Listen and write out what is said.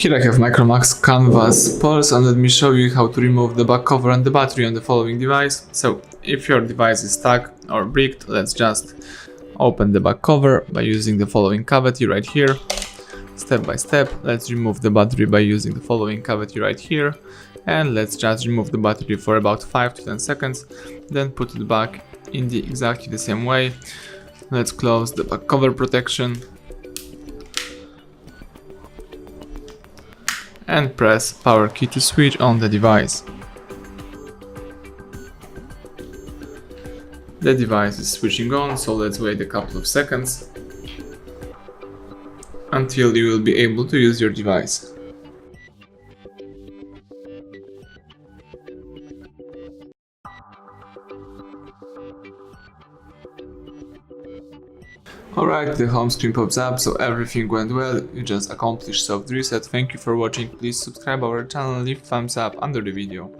Here I have MICROMAX Canvas Pulse, and let me show you how to remove the back cover and the battery on the following device. So if your device is stuck or bricked, let's just open the back cover by using the following cavity right here. Step by step, let's remove the battery by using the following cavity right here. And let's just remove the battery for about 5 to 10 seconds, then put it back in exactly the same way. Let's close the back cover protection and press power key to switch on the device. The device is switching on, so let's wait a couple of seconds until you will be able to use your device. Alright, the home screen pops up, so everything went well, you just accomplished soft reset. Thank you for watching, please subscribe our channel and leave thumbs up under the video.